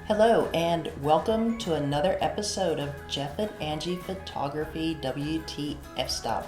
Hello and welcome to another episode of Jeff and Angie Photography WTF Stop.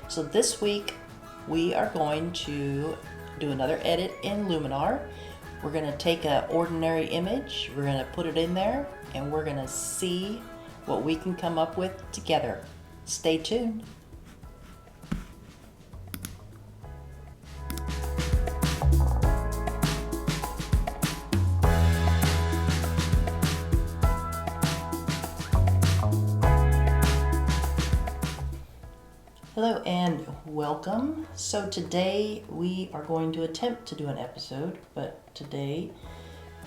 So this week we are going to do another edit in Luminar. We're going to take an ordinary image, we're going to put it in there, and we're going to see what we can come up with together. Stay tuned. Hello and welcome. So today we are going to attempt to do an episode, but today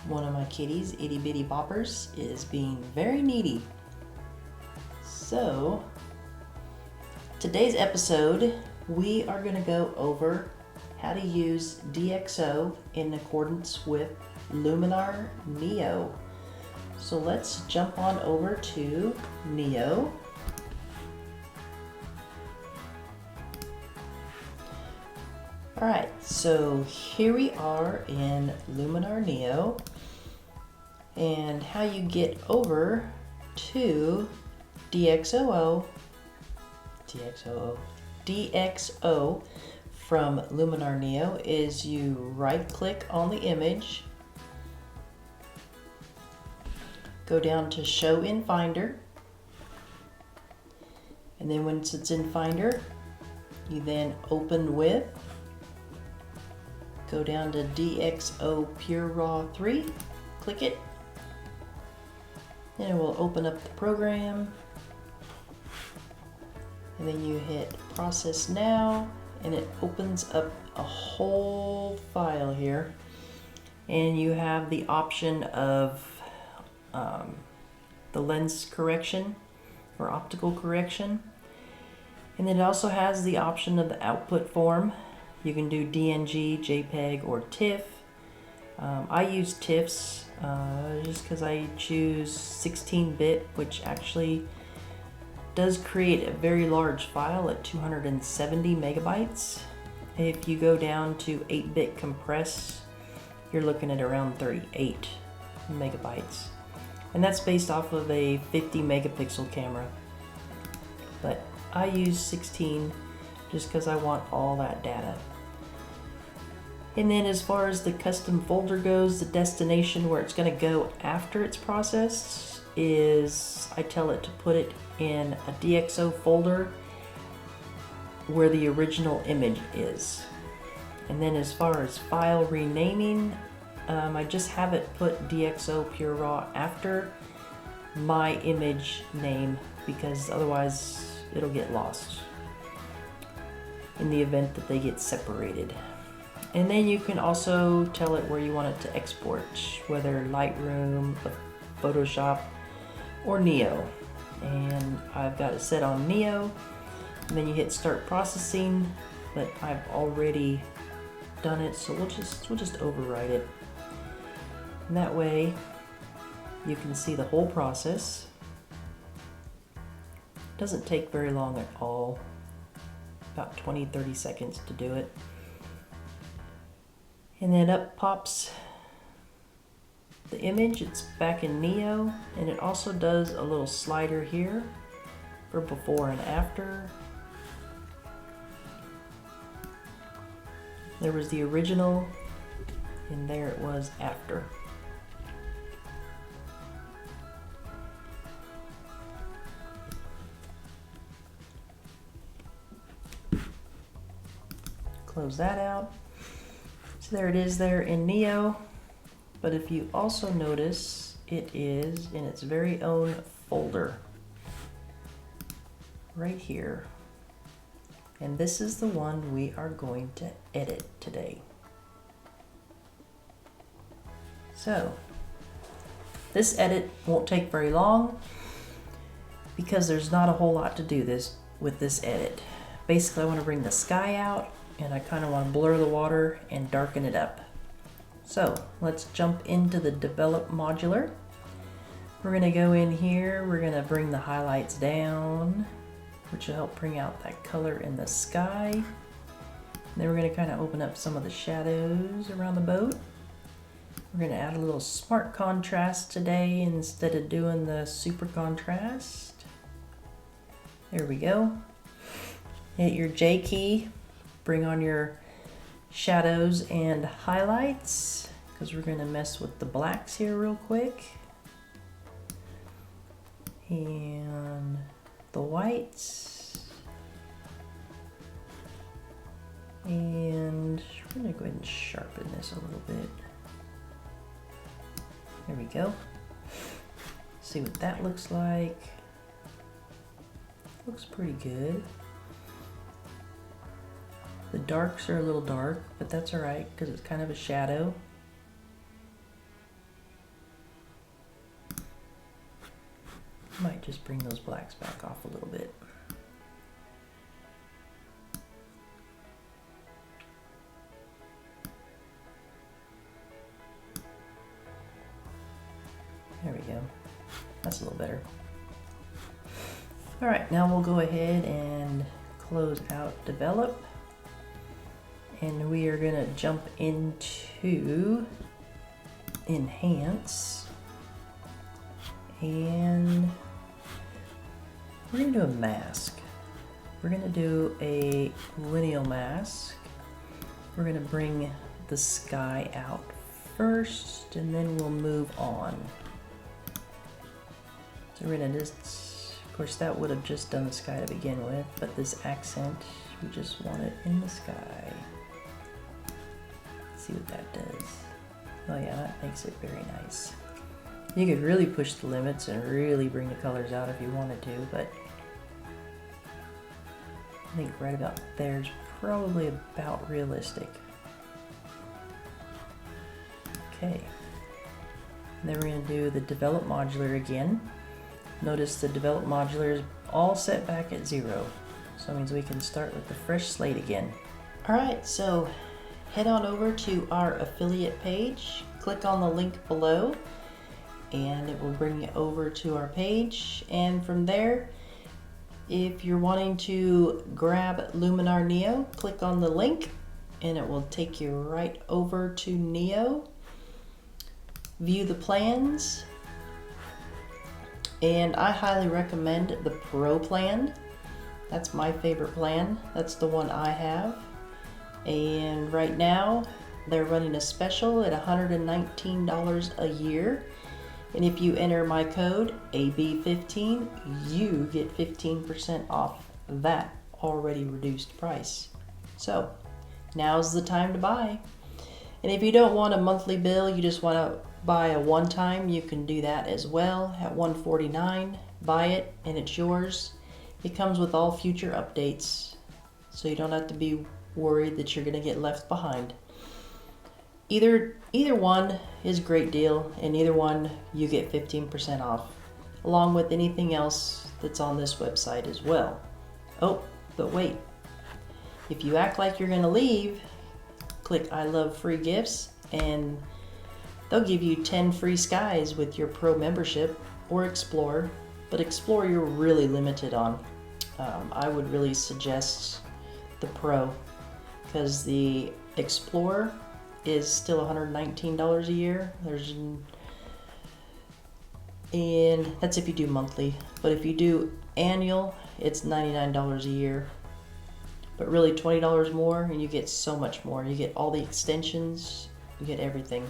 one of my kitties, itty bitty boppers, is being very needy. So today's episode we are going to go over how to use DXO in accordance with Luminar Neo. So let's jump on over to Neo. Alright, so here we are in Luminar Neo, and how you get over to DXO from Luminar Neo is you right click on the image, go down to Show in Finder, and then once it's in Finder, you then open with, go down to DXO PureRAW 3, click it, and it will open up the program, and then you hit Process Now, and it opens up a whole file here, and you have the option of the lens correction or optical correction, and then it also has the option of the output form. You can do DNG, JPEG, or TIFF. I use TIFFs just because I choose 16-bit, which actually does create a very large file at 270 megabytes. If you go down to 8-bit compress, you're looking at around 38 megabytes. And that's based off of a 50 megapixel camera. But I use 16 just because I want all that data. And then as far as the custom folder goes, the destination where it's going to go after it's processed is, I tell it to put it in a DXO folder where the original image is. And then as far as file renaming, I just have it put DXO PureRAW after my image name, because otherwise it'll get lost in the event that they get separated. And then you can also tell it where you want it to export, whether Lightroom, Photoshop, or Neo. And I've got it set on Neo, and then you hit Start Processing, but I've already done it, so we'll just overwrite it. And that way you can see the whole process. It doesn't take very long at all, about 20-30 seconds to do it. And then up pops the image. It's back in Neo, and it also does a little slider here for before and after. There was the original, and there it was after. Close that out. So there it is there in Neo, but if you also notice, it is in its very own folder right here. And this is the one we are going to edit today. So this edit won't take very long because there's not a whole lot to do with this edit. Basically, I want to bring the sky out, and I kind of want to blur the water and darken it up. So let's jump into the Develop modular. We're going to go in here, we're going to bring the highlights down, which will help bring out that color in the sky. And then we're going to kind of open up some of the shadows around the boat. We're gonna add a little smart contrast today instead of doing the super contrast. There we go. Hit your J key, bring on your shadows and highlights, because we're gonna mess with the blacks here real quick. And the whites. And we're gonna go ahead and sharpen this a little bit. There we go. See what that looks like. Looks pretty good. The darks are a little dark, but that's all right because it's kind of a shadow. Might just bring those blacks back off a little bit. There we go. That's a little better. All right, now we'll go ahead and close out develop. And we are gonna jump into enhance. And we're gonna do a mask. We're gonna do a lineal mask. We're gonna bring the sky out first, and then we'll move on. So we're gonna just, of course that would have just done the sky to begin with, but this accent, we just want it in the sky. Let's see what that does. Oh yeah, that makes it very nice. You could really push the limits and really bring the colors out if you wanted to, but I think right about there is probably about realistic. Okay. And then we're going to do the develop modular again. Notice the develop modular is all set back at 0. So that means we can start with the fresh slate again. Alright, so head on over to our affiliate page, click on the link below, and it will bring you over to our page. And from there, if you're wanting to grab Luminar Neo, click on the link and it will take you right over to Neo. View the plans, and I highly recommend the Pro plan. That's my favorite plan. That's the one I have. And right now they're running a special at $119 a year. And if you enter my code AB15, you get 15% off that already reduced price. So now's the time to buy. And if you don't want a monthly bill, you just want to buy a one-time, you can do that as well at $149. Buy it and it's yours. It comes with all future updates, so you don't have to be worried that you're going to get left behind. Either one is a great deal, and either one you get 15% off, along with anything else that's on this website as well. Oh, but wait. If you act like you're going to leave, click I love free gifts, and they'll give you 10 free skies with your Pro membership or Explore. But Explore you're really limited on. I would really suggest the Pro, because the Explore is still $119 a year. And that's if you do monthly. But if you do annual, it's $99 a year. But really $20 more and you get so much more. You get all the extensions, you get everything.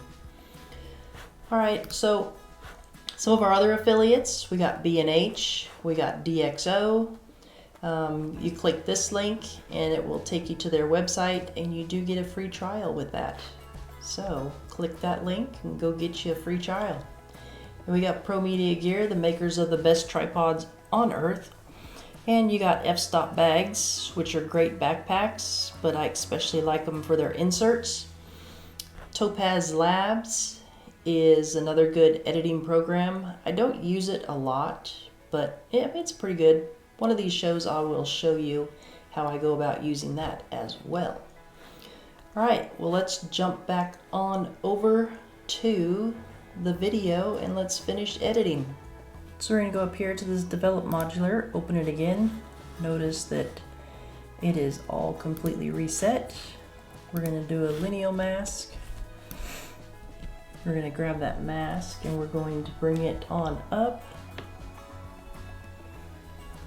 Alright, so some of our other affiliates, we got B&H, we got DXO. You click this link and it will take you to their website, and you do get a free trial with that. So click that link and go get you a free trial. And we got Pro Media Gear, the makers of the best tripods on earth. And you got f-stop bags, which are great backpacks, but I especially like them for their inserts. Topaz Labs is another good editing program. I don't use it a lot, but yeah, it's pretty good. One of these shows I will show you how I go about using that as well. Alright, well let's jump back on over to the video and let's finish editing. So we're going to go up here to this develop modular, open it again. Notice that it is all completely reset. We're going to do a lineal mask. We're going to grab that mask and we're going to bring it on up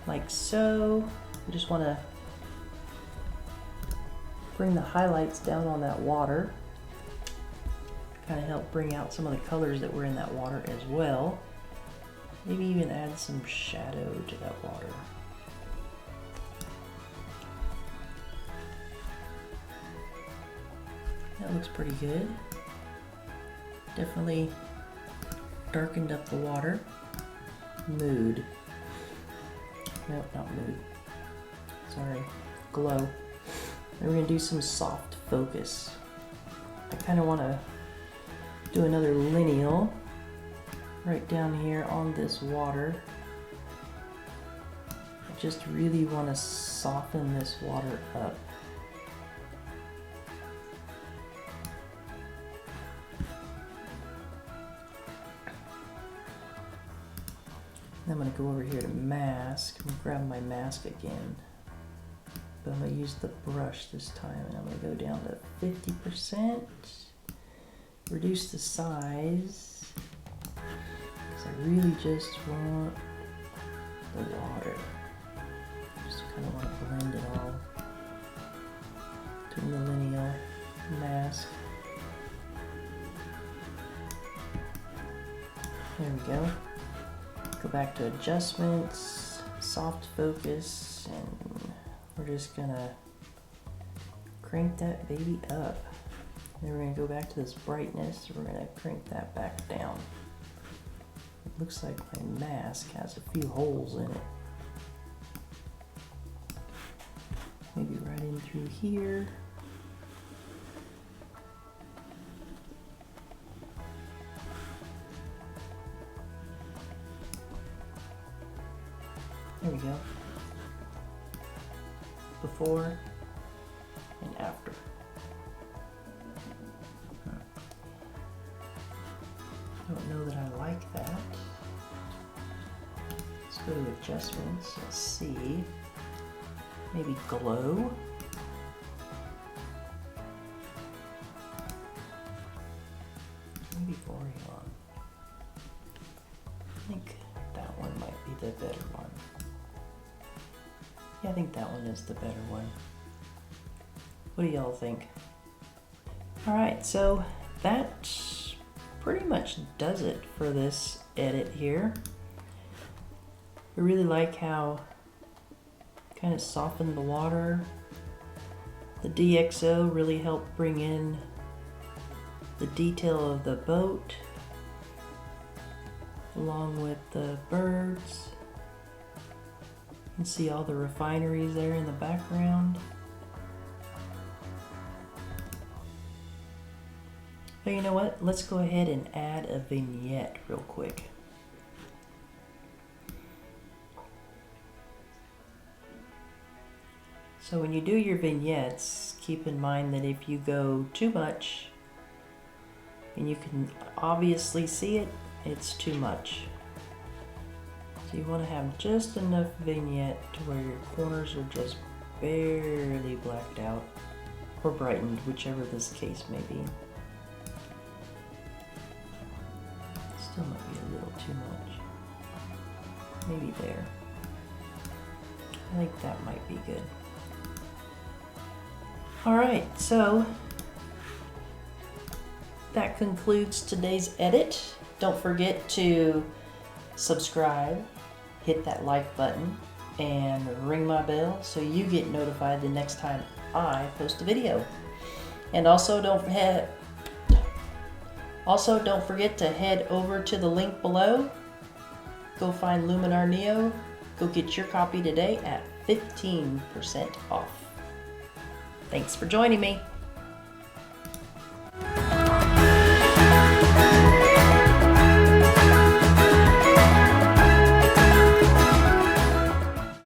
like so. We just want to bring the highlights down on that water. Kind of help bring out some of the colors that were in that water as well. Maybe even add some shadow to that water. That looks pretty good. Definitely darkened up the water. Mood. Nope, not mood. Sorry. Glow. And we're going to do some soft focus. I kind of want to do another lineal right down here on this water. I just really want to soften this water up. I'm going to go over here to mask and grab my mask again. But I'm going to use the brush this time and I'm going to go down to 50%. Reduce the size. Because I really just want the water. Just kind of want to blend it all. Doing the lineal mask. There we go. Go back to adjustments, soft focus, and we're just gonna crank that baby up. Then we're gonna go back to this brightness, we're gonna crank that back down. It looks like my mask has a few holes in it. Maybe right in through here. There we go. Before and after. I don't know that I like that. Let's go to adjustments. Let's see. Maybe glow. Maybe Orion. I think that one might be the better one. Yeah, I think that one is the better one. What do y'all think? Alright, so that pretty much does it for this edit here. I really like how kind of softened the water. The DXO really helped bring in the detail of the boat along with the birds. You can see all the refineries there in the background. But you know what? Let's go ahead and add a vignette real quick. So when you do your vignettes, keep in mind that if you go too much, and you can obviously see it, it's too much. So you want to have just enough vignette to where your corners are just barely blacked out or brightened, whichever this case may be. Still might be a little too much. Maybe there. I think that might be good. Alright, so that concludes today's edit. Don't forget to subscribe, hit that like button, and ring my bell so you get notified the next time I post a video. And also don't forget to head over to the link below. Go find Luminar Neo. Go get your copy today at 15% off. Thanks for joining me.